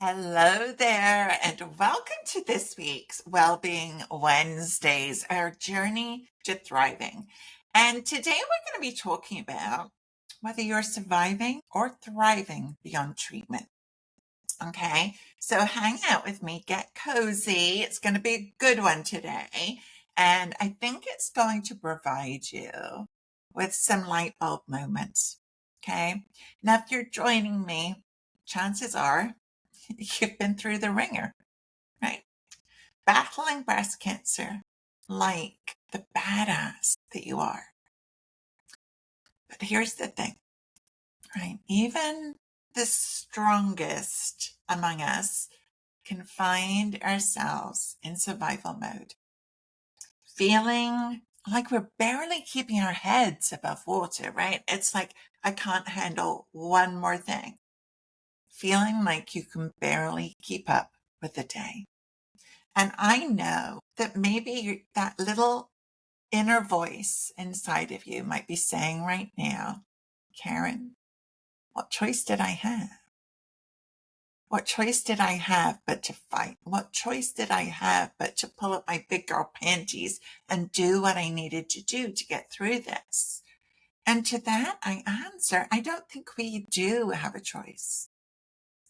Hello there, and welcome to this week's Wellbeing Wednesdays, our journey to thriving. And today we're going to be talking about whether you're surviving or thriving beyond treatment. Okay, so hang out with me, get cozy. It's going to be a good one today. And I think it's going to provide you with some light bulb moments. Okay, now if you're joining me, chances are you've been through the ringer, right? Battling breast cancer like the badass that you are. But here's the thing, right? Even the strongest among us can find ourselves in survival mode, feeling like we're barely keeping our heads above water, right? It's like, I can't handle one more thing. Feeling like you can barely keep up with the day. And I know that maybe that little inner voice inside of you might be saying right now, Karin, what choice did I have? What choice did I have but to fight? What choice did I have but to pull up my big girl panties and do what I needed to do to get through this? And to that, I answer, I don't think we do have a choice.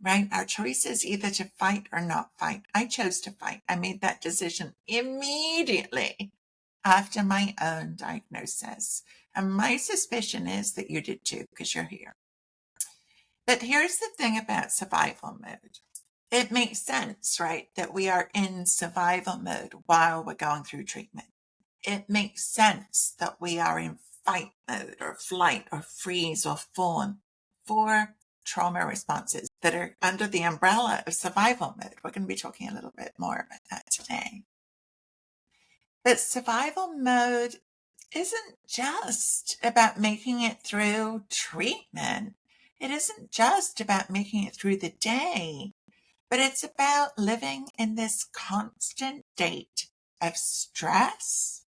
Right? Our choice is either to fight or not fight. I chose to fight. I made that decision immediately after my own diagnosis. And my suspicion is that you did too, because you're here. But here's the thing about survival mode. It makes sense, right, that we are in survival mode while we're going through treatment. It makes sense that we are in fight mode or flight or freeze or fawn for trauma responses that are under the umbrella of survival mode. We're going to be talking a little bit more about that today. But survival mode isn't just about making it through treatment. It isn't just about making it through the day, but it's about living in this constant state of stress,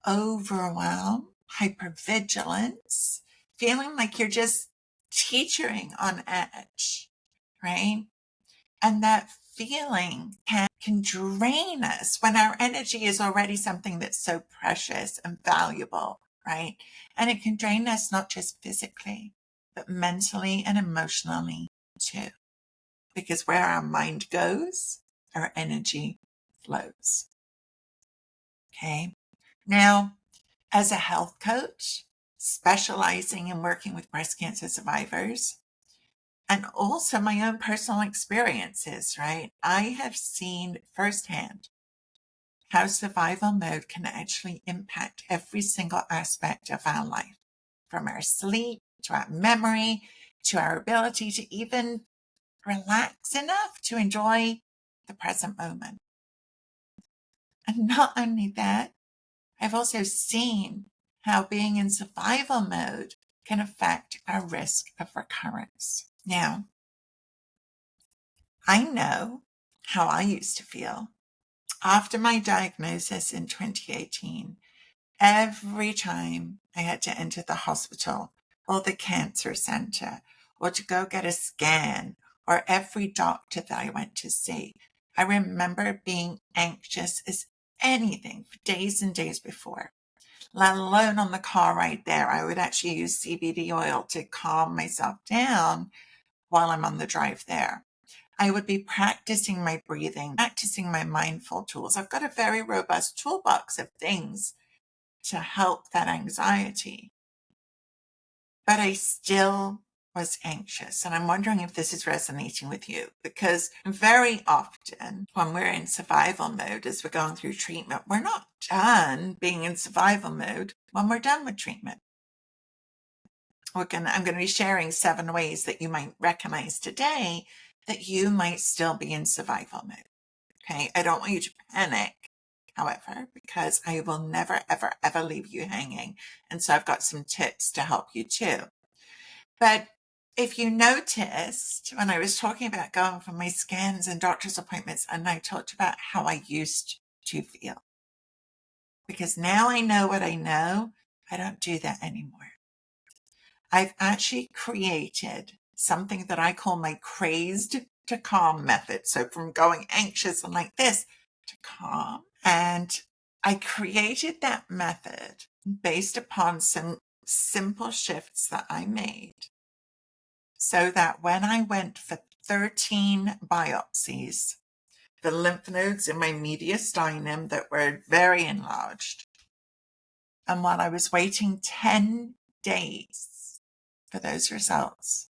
overwhelm, hypervigilance, feeling like you're just teetering on edge, right? And that feeling can drain us when our energy is already something that's so precious and valuable, right? And it can drain us not just physically, but mentally and emotionally too. Because where our mind goes, our energy flows. Okay. Now, as a health coach, specializing in working with breast cancer survivors, and also my own personal experiences, right? I have seen firsthand how survival mode can actually impact every single aspect of our life, from our sleep to our memory to our ability to even relax enough to enjoy the present moment. And not only that, I've also seen how being in survival mode can affect our risk of recurrence. Now, I know how I used to feel after my diagnosis in 2018. Every time I had to enter the hospital or the cancer center or to go get a scan or every doctor that I went to see, I remember being anxious as anything for days and days before. Let alone on the car ride there. I would actually use CBD oil to calm myself down while I'm on the drive there. I would be practicing my breathing, practicing my mindful tools. I've got a very robust toolbox of things to help that anxiety. But I still was anxious. And I'm wondering if this is resonating with you, because very often when we're in survival mode as we're going through treatment, we're not done being in survival mode when we're done with treatment. I'm going to be sharing 7 ways that you might recognize today that you might still be in survival mode. Okay. I don't want you to panic, however, because I will never, ever, ever leave you hanging. And so I've got some tips to help you too. But if you noticed when I was talking about going for my scans and doctor's appointments, and I talked about how I used to feel, because now I know what I know, I don't do that anymore. I've actually created something that I call my crazed to calm method. So from going anxious and like this to calm. And I created that method based upon some simple shifts that I made so that when I went for 13 biopsies, the lymph nodes in my mediastinum that were very enlarged, and while I was waiting 10 days for those results,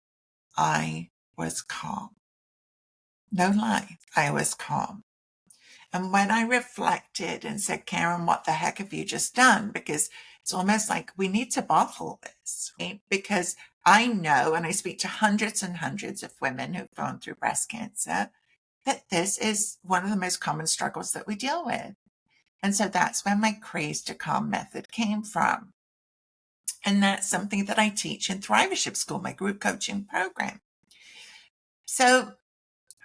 I was calm. No lie, I was calm. And when I reflected and said, Karin, what the heck have you just done? Because it's almost like we need to bottle this, right? Because I know, and I speak to hundreds and hundreds of women who've gone through breast cancer, that this is one of the most common struggles that we deal with. And so that's where my Craze to Calm method came from. And that's something that I teach in Thrivership School, my group coaching program. So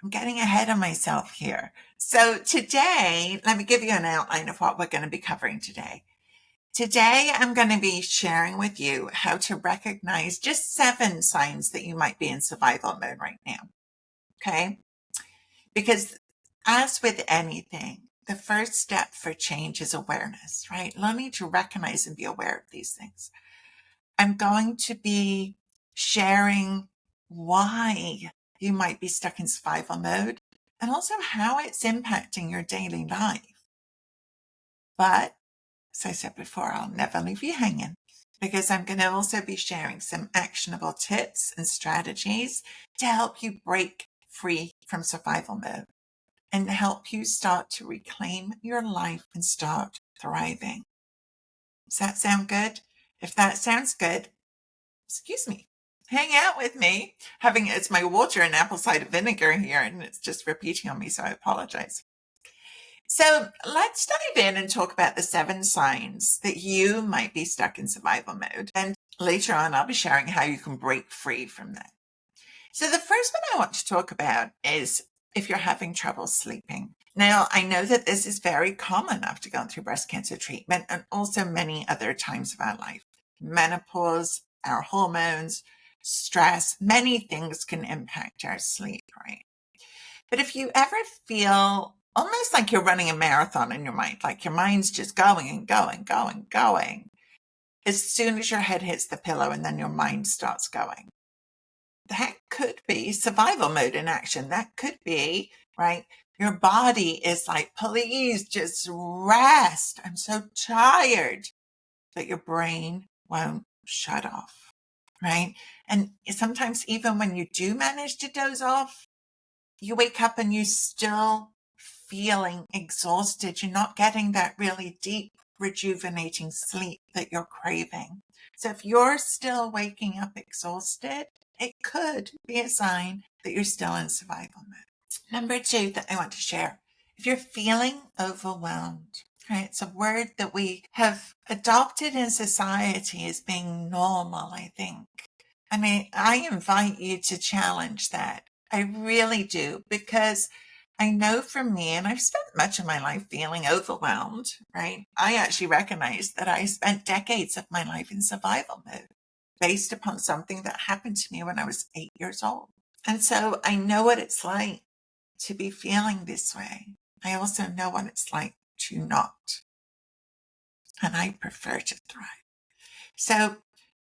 I'm getting ahead of myself here. So today, let me give you an outline of what we're going to be covering today. Today, I'm going to be sharing with you how to recognize just 7 signs that you might be in survival mode right now. Okay? Because as with anything, the first step for change is awareness, right? Learning to recognize and be aware of these things. I'm going to be sharing why you might be stuck in survival mode and also how it's impacting your daily life. But as I said before, I'll never leave you hanging because I'm going to also be sharing some actionable tips and strategies to help you break free from survival mode and help you start to reclaim your life and start thriving. Does that sound good? If that sounds good, excuse me, hang out with me. It's my water and apple cider vinegar here, and it's just repeating on me, so I apologize. So let's dive in and talk about the 7 signs that you might be stuck in survival mode. And later on, I'll be sharing how you can break free from that. So the first one I want to talk about is if you're having trouble sleeping. Now, I know that this is very common after going through breast cancer treatment and also many other times of our life. Menopause, our hormones, stress, many things can impact our sleep, right? But if you ever feel almost like you're running a marathon in your mind, like your mind's just going and going, as soon as your head hits the pillow and then your mind starts going, that could be survival mode in action. That could be, right? Your body is like, please just rest. I'm so tired. But your brain won't shut off, right? And sometimes even when you do manage to doze off, you wake up and you're still feeling exhausted. You're not getting that really deep, rejuvenating sleep that you're craving. So if you're still waking up exhausted, it could be a sign that you're still in survival mode. Number 2 that I want to share, if you're feeling overwhelmed, right? It's a word that we have adopted in society as being normal, I think. I mean, I invite you to challenge that. I really do, because I know for me, and I've spent much of my life feeling overwhelmed, right? I actually recognize that I spent decades of my life in survival mode based upon something that happened to me when I was 8 years old. And so I know what it's like to be feeling this way. I also know what it's like to not. And I prefer to thrive. So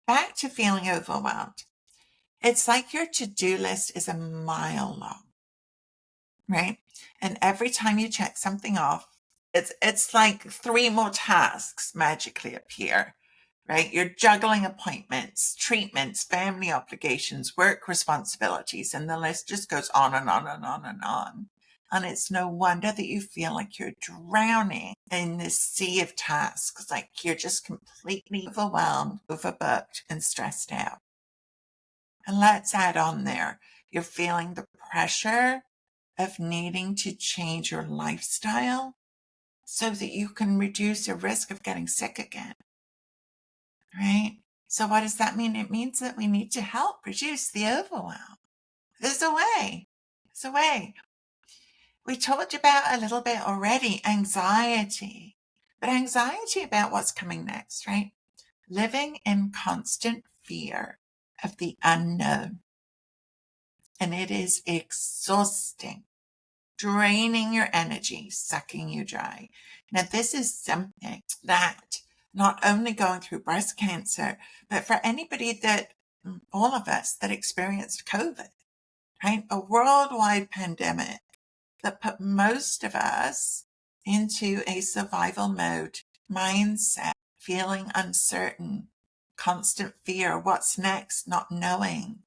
back to feeling overwhelmed. It's like your to-do list is a mile long, right? And every time you check something off, it's like 3 more tasks magically appear, right? You're juggling appointments, treatments, family obligations, work responsibilities, and the list just goes on and on and on and on. And it's no wonder that you feel like you're drowning in this sea of tasks, like you're just completely overwhelmed, overbooked, and stressed out. And let's add on there, you're feeling the pressure of needing to change your lifestyle so that you can reduce your risk of getting sick again, right? So what does that mean? It means that we need to help reduce the overwhelm. There's a way. There's a way. We talked about a little bit already, anxiety, but anxiety about what's coming next, right? Living in constant fear of the unknown. And it is exhausting, draining your energy, sucking you dry. Now, this is something that not only going through breast cancer, but for anybody that, all of us that experienced COVID, right? A worldwide pandemic that put most of us into a survival mode mindset, feeling uncertain, constant fear, what's next, not knowing,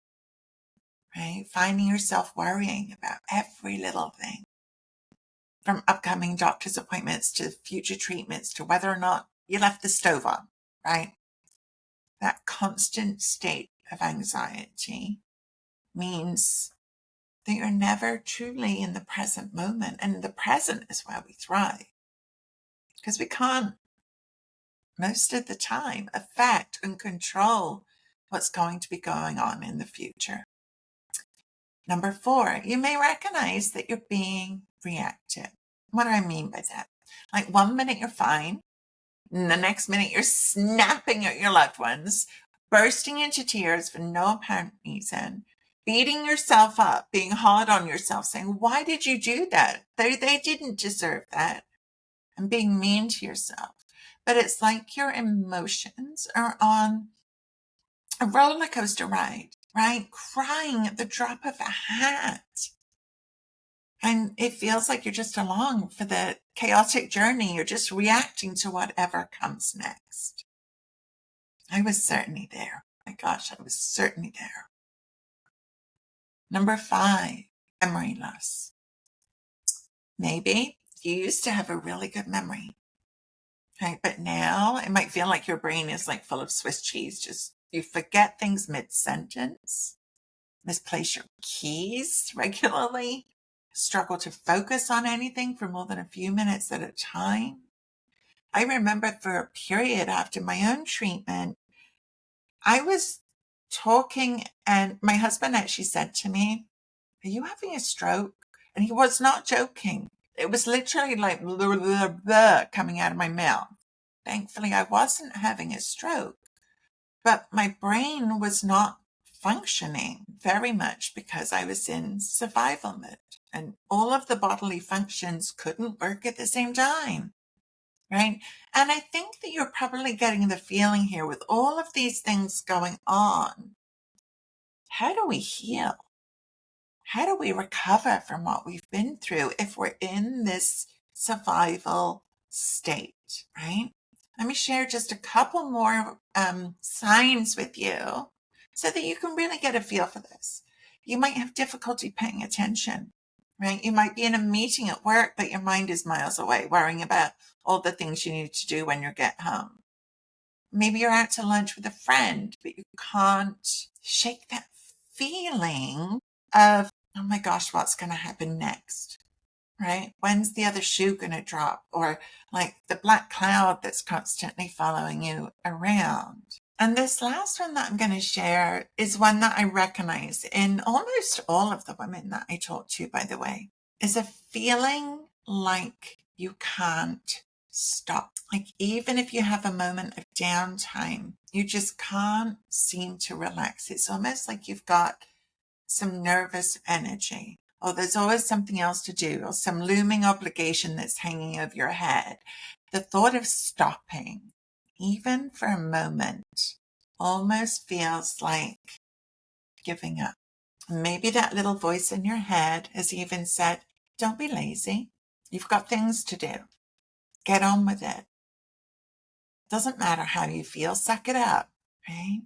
right? Finding yourself worrying about every little thing, from upcoming doctor's appointments to future treatments to whether or not you left the stove on, right? That constant state of anxiety means that you're never truly in the present moment. And the present is where we thrive, because we can't, most of the time, affect and control what's going to be going on in the future. Number 4, you may recognize that you're being reactive. What do I mean by that? Like, one minute you're fine, and the next minute you're snapping at your loved ones, bursting into tears for no apparent reason, beating yourself up, being hard on yourself, saying, why did you do that? They didn't deserve that. And being mean to yourself. But it's like your emotions are on a roller coaster ride, right? Crying at the drop of a hat. And it feels like you're just along for the chaotic journey. You're just reacting to whatever comes next. I was certainly there. My gosh, I was certainly there. Number 5, memory loss. Maybe you used to have a really good memory, right? But now it might feel like your brain is like full of Swiss cheese. Just you forget things mid-sentence, misplace your keys regularly, struggle to focus on anything for more than a few minutes at a time. I remember for a period after my own treatment, I was talking and my husband actually said to me, are you having a stroke? And he was not joking. It was literally like blah, blah, blah, coming out of my mouth. Thankfully, I wasn't having a stroke, but my brain was not functioning very much because I was in survival mode and all of the bodily functions couldn't work at the same time, right? And I think that you're probably getting the feeling here with all of these things going on. How do we heal? How do we recover from what we've been through if we're in this survival state, right? Let me share just a couple more signs with you so that you can really get a feel for this. You might have difficulty paying attention, right? You might be in a meeting at work, but your mind is miles away, worrying about all the things you need to do when you get home. Maybe you're out to lunch with a friend, but you can't shake that feeling of, oh my gosh, what's going to happen next, right? When's the other shoe going to drop? Or like the black cloud that's constantly following you around. And this last one that I'm going to share is one that I recognize in almost all of the women that I talk to, by the way, is a feeling like you can't stop. Like even if you have a moment of downtime, you just can't seem to relax. It's almost like you've got some nervous energy, or there's always something else to do, or some looming obligation that's hanging over your head. The thought of stopping, even for a moment, almost feels like giving up. Maybe that little voice in your head has even said, don't be lazy. You've got things to do. Get on with it. Doesn't matter how you feel, suck it up, right?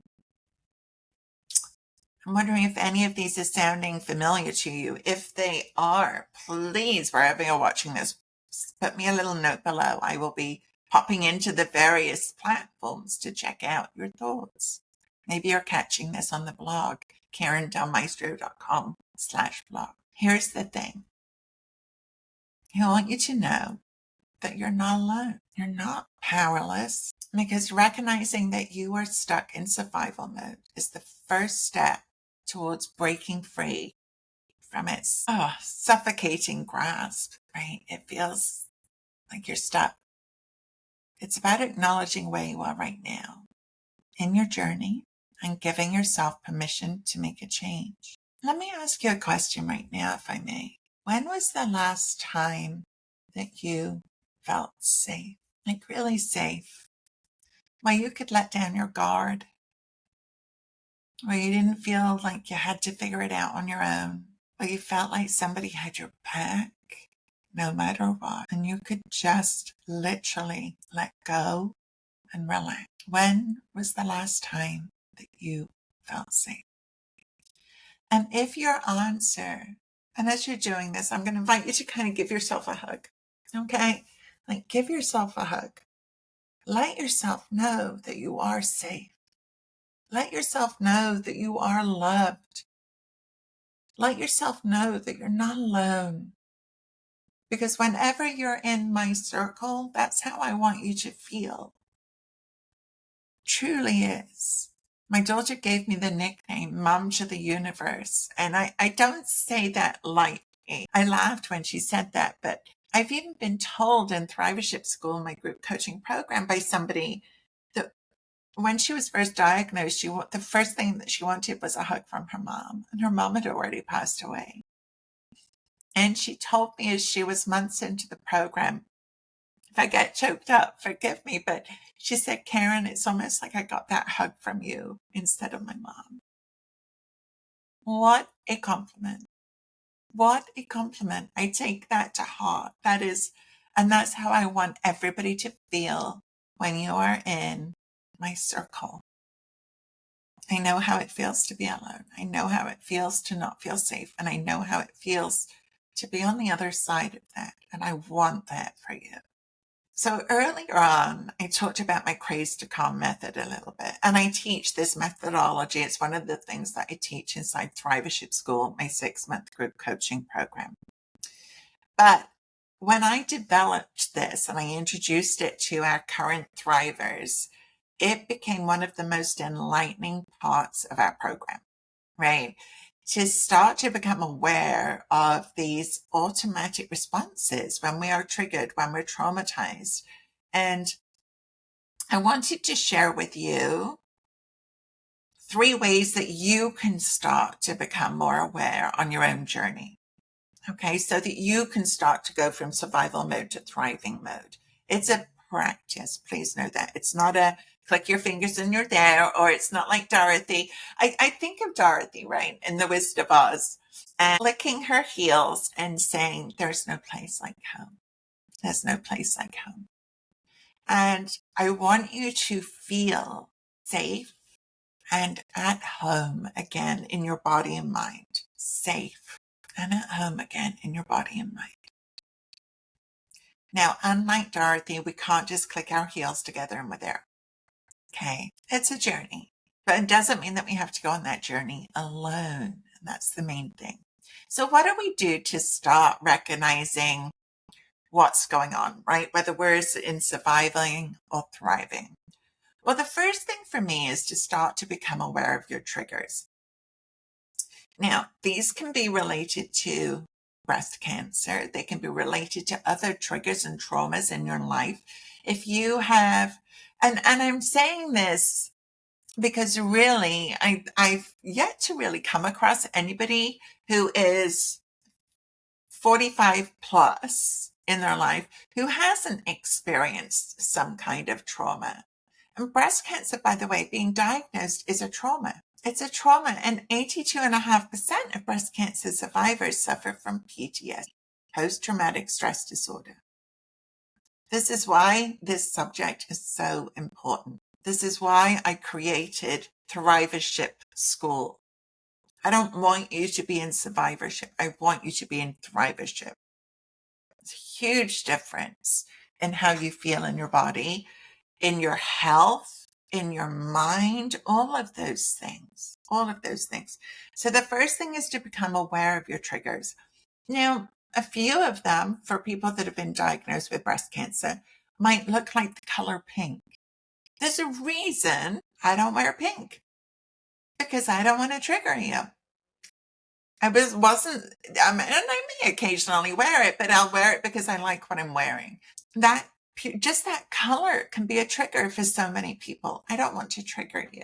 I'm wondering if any of these is sounding familiar to you. If they are, please, wherever you're watching this, put me a little note below. I will be popping into the various platforms to check out your thoughts. Maybe you're catching this on the blog, karindelmaestro.com/blog. Here's the thing. I want you to know that you're not alone. You're not powerless, because recognizing that you are stuck in survival mode is the first step towards breaking free from its suffocating grasp, right? It feels like you're stuck. It's about acknowledging where you are right now in your journey and giving yourself permission to make a change. Let me ask you a question right now, if I may. When was the last time that you felt safe? Like really safe? Where you could let down your guard? Where you didn't feel like you had to figure it out on your own? Where you felt like somebody had your back no matter what? And you could just literally let go and relax. When was the last time that you felt safe? And if your answer, and as you're doing this, I'm going to invite you to kind of give yourself a hug. Okay? Like give yourself a hug. Let yourself know that you are safe. Let yourself know that you are loved. Let yourself know that you're not alone. Because whenever you're in my circle, that's how I want you to feel. Truly is. My daughter gave me the nickname Mum to the Universe. And I don't say that lightly. I laughed when she said that, but I've even been told in Thrivership School, my group coaching program, by somebody that when she was first diagnosed, the first thing that she wanted was a hug from her mom. And her mom had already passed away. And she told me as she was months into the program, if I get choked up, forgive me, but she said, Karin, it's almost like I got that hug from you instead of my mom. What a compliment. What a compliment. I take that to heart. And that's how I want everybody to feel when you are in my circle. I know how it feels to be alone. I know how it feels to not feel safe. And I know how it feels to be on the other side of that. And I want that for you. So earlier on, I talked about my Craze to Calm method a little bit, and I teach this methodology. It's one of the things that I teach inside Thrivership School, my 6-month group coaching program. But when I developed this and I introduced it to our current Thrivers, it became one of the most enlightening parts of our program, right? To start to become aware of these automatic responses when we are triggered, when we're traumatized. And I wanted to share with you 3 ways that you can start to become more aware on your own journey. Okay, so that you can start to go from survival mode to thriving mode. It's a practice. Please know that. It's not a click your fingers and you're there, or it's not like Dorothy. I think of Dorothy, right, in The Wizard of Oz, and licking her heels and saying, there's no place like home. There's no place like home. And I want you to feel safe and at home again in your body and mind. Safe and at home again in your body and mind. Now, unlike Dorothy, we can't just click our heels together and we're there. Okay, it's a journey, but it doesn't mean that we have to go on that journey alone. And that's the main thing. So what do we do to start recognizing what's going on, right? Whether we're in surviving or thriving. Well, the first thing for me is to start to become aware of your triggers. Now, these can be related to breast cancer. They can be related to other triggers and traumas in your life. If you have, and I'm saying this because really, I've yet to really come across anybody who is 45 plus in their life who hasn't experienced some kind of trauma. And breast cancer, by the way, being diagnosed is a trauma. It's a trauma, and 82.5% of breast cancer survivors suffer from PTSD, post-traumatic stress disorder. This is why this subject is so important. This is why I created Thrivership School. I don't want you to be in survivorship. I want you to be in thrivership. It's a huge difference in how you feel in your body, in your health, in your mind, all of those things. So the first thing is to become aware of your triggers. Now, a few of them for people that have been diagnosed with breast cancer might look like the color pink. There's a reason I don't wear pink, because I don't want to trigger you. And I may occasionally wear it, but I'll wear it because I like what I'm wearing. Just that color can be a trigger for so many people. I don't want to trigger you.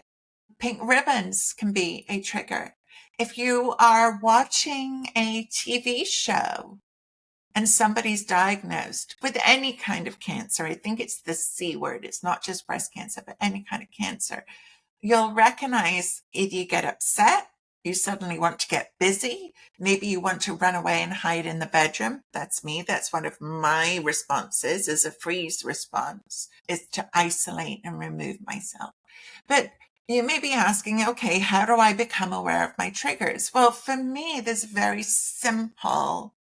Pink ribbons can be a trigger. If you are watching a TV show and somebody's diagnosed with any kind of cancer, I think it's the C word, it's not just breast cancer, but any kind of cancer, you'll recognize either you get upset, you suddenly want to get busy, maybe you want to run away and hide in the bedroom. That's me. That's one of my responses, is a freeze response, is to isolate and remove myself. But you may be asking, okay, how do I become aware of my triggers? Well, for me, there's a very simple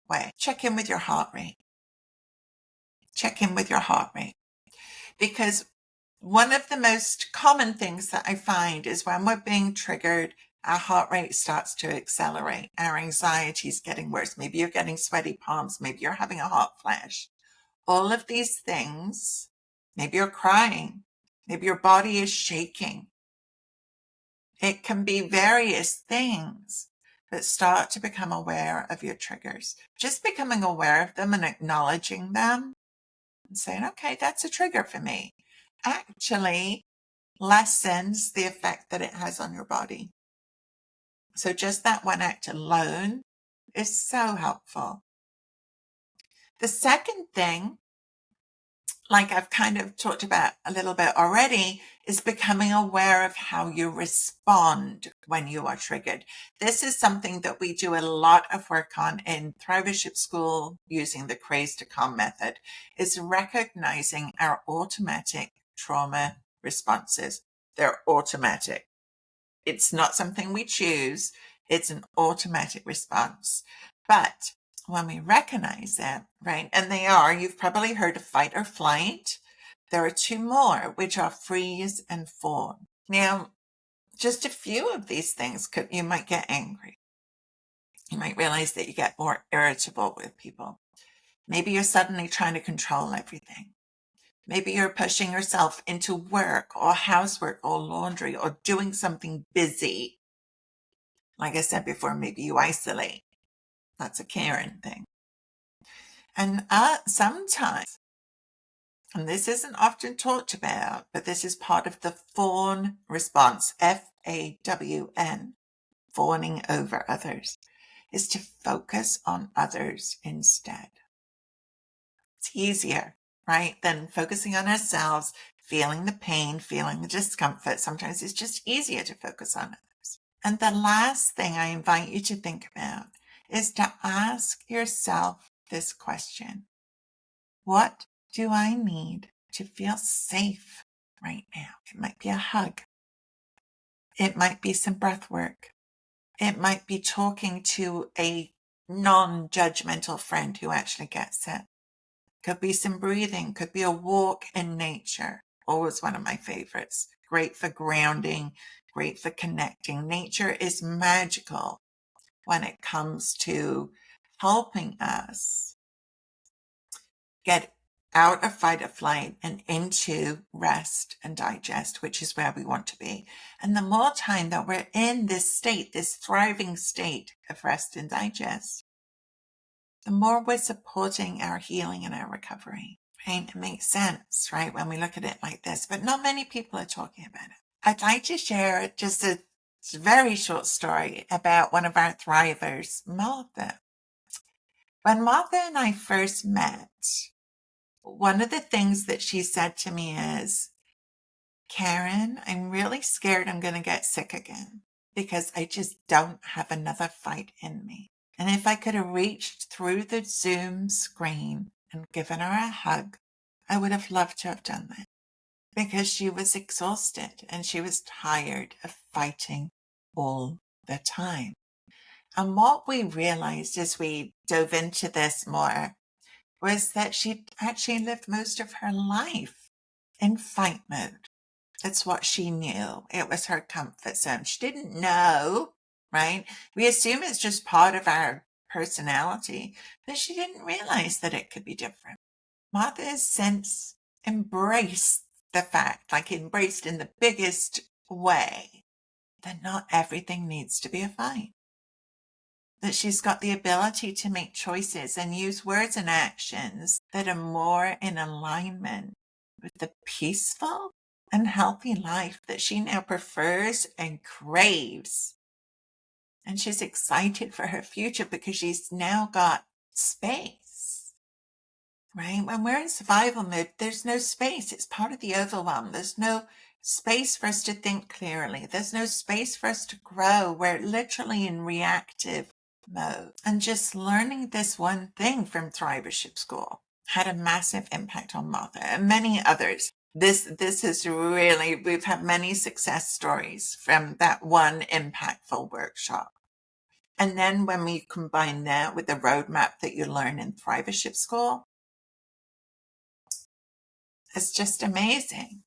way. Check in with your heart rate. Check in with your heart rate. Because one of the most common things that I find is when we're being triggered, our heart rate starts to accelerate. Our anxiety is getting worse. Maybe you're getting sweaty palms. Maybe you're having a hot flash. All of these things, maybe you're crying. Maybe your body is shaking. It can be various things, but start to become aware of your triggers. Just becoming aware of them and acknowledging them and saying, okay, that's a trigger for me, actually lessens the effect that it has on your body. So just that one act alone is so helpful. The second thing, like I've kind of talked about a little bit already, is becoming aware of how you respond when you are triggered. This is something that we do a lot of work on in Thrivership School using the Craze to Calm method, is recognizing our automatic trauma responses. They're automatic. It's not something we choose. It's an automatic response. But when we recognize it, right, and they are, you've probably heard of fight or flight. There are two more, which are freeze and fawn. Now, just a few of these things you might get angry. You might realize that you get more irritable with people. Maybe you're suddenly trying to control everything. Maybe you're pushing yourself into work or housework or laundry or doing something busy. Like I said before, maybe you isolate. That's a Karen thing. And sometimes, and this isn't often talked about, but this is part of the fawn response, FAWN, fawning over others, is to focus on others instead. It's easier, right, than focusing on ourselves, feeling the pain, feeling the discomfort. Sometimes it's just easier to focus on others. And the last thing I invite you to think about is to ask yourself this question. What do I need to feel safe right now? It might be a hug. It might be some breath work. It might be talking to a non-judgmental friend who actually gets it. Could be some breathing, could be a walk in nature. Always one of my favorites. Great for grounding, great for connecting. Nature is magical when it comes to helping us get out of fight or flight and into rest and digest, which is where we want to be. And the more time that we're in this state, this thriving state of rest and digest, the more we're supporting our healing and our recovery. Right? It makes sense, right, when we look at it like this, but not many people are talking about it. I'd like to share just a very short story about one of our thrivers, Martha. When Martha and I first met, one of the things that she said to me is, Karin, I'm really scared I'm going to get sick again because I just don't have another fight in me. And if I could have reached through the Zoom screen and given her a hug, I would have loved to have done that because she was exhausted and she was tired of fighting all the time. And what we realized as we dove into this more was that she'd actually lived most of her life in fight mode. It's what she knew. It was her comfort zone. She didn't know, right? We assume it's just part of our personality, but she didn't realize that it could be different. Martha has since embraced the fact, like embraced in the biggest way, that not everything needs to be a fight. That she's got the ability to make choices and use words and actions that are more in alignment with the peaceful and healthy life that she now prefers and craves. And she's excited for her future because she's now got space, right? When we're in survival mode, there's no space. It's part of the overwhelm. There's no space for us to think clearly. There's no space for us to grow. We're literally in reactive mode. And just learning this one thing from Thrivership School had a massive impact on Martha and many others. This is really, we've had many success stories from that one impactful workshop. And then when we combine that with the roadmap that you learn in Thrivership School, it's just amazing.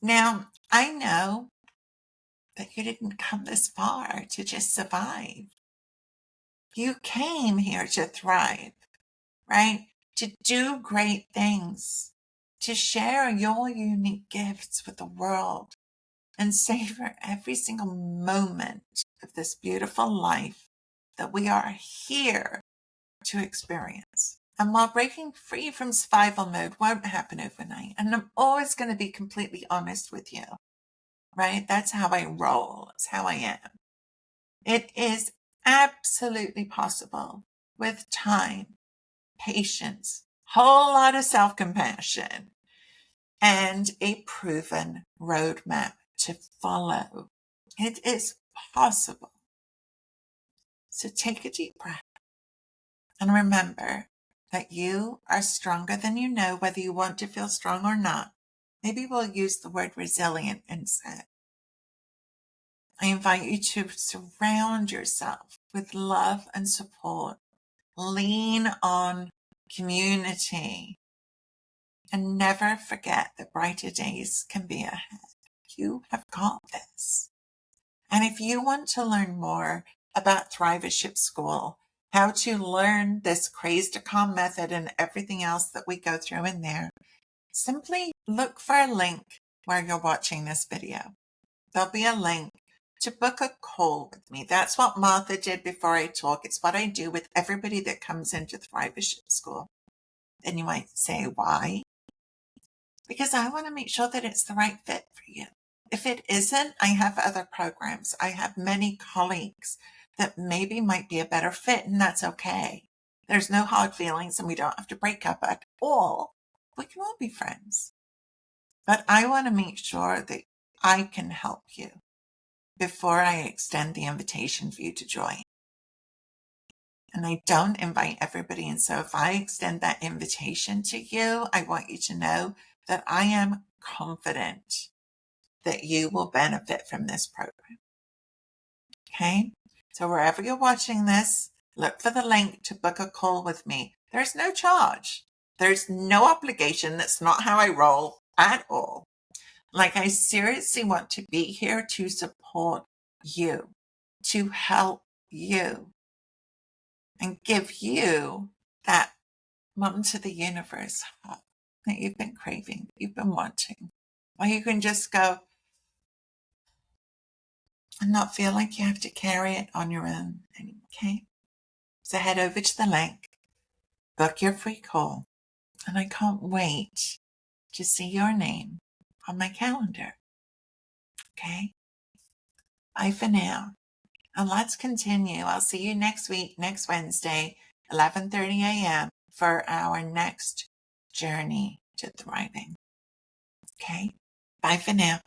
Now, I know that you didn't come this far to just survive. You came here to thrive, right? To do great things, to share your unique gifts with the world and savor every single moment of this beautiful life that we are here to experience. And while breaking free from survival mode won't happen overnight, and I'm always going to be completely honest with you, right? That's how I roll. It's how I am. It is absolutely possible with time, patience, whole lot of self-compassion, and a proven roadmap to follow. It is possible. So take a deep breath and remember that you are stronger than you know, whether you want to feel strong or not. Maybe we'll use the word resilient instead. I invite you to surround yourself with love and support. Lean on community. And never forget that brighter days can be ahead. You have got this. And if you want to learn more about Thrivership School, how to learn this Craze to Calm method and everything else that we go through in there, simply look for a link where you're watching this video. There'll be a link to book a call with me. That's what Martha did before I talk. It's what I do with everybody that comes into Thrivership School. And you might say, why? Because I want to make sure that it's the right fit for you. If it isn't, I have other programs. I have many colleagues that maybe might be a better fit, and that's okay. There's no hard feelings, and we don't have to break up at all. We can all be friends. But I want to make sure that I can help you before I extend the invitation for you to join. And I don't invite everybody. And so if I extend that invitation to you, I want you to know that I am confident that you will benefit from this program. Okay? So wherever you're watching this, look for the link to book a call with me. There's no charge. There's no obligation. That's not how I roll at all. Like, I seriously want to be here to support you, to help you, and give you that mom to the universe hug that you've been craving, you've been wanting. Or you can just go and not feel like you have to carry it on your own. Okay? So head over to the link, book your free call, and I can't wait to see your name on my calendar. Okay? Bye for now. And let's continue. I'll see you next week, next Wednesday, 11:30 a.m. for our next journey to thriving. Okay? Bye for now.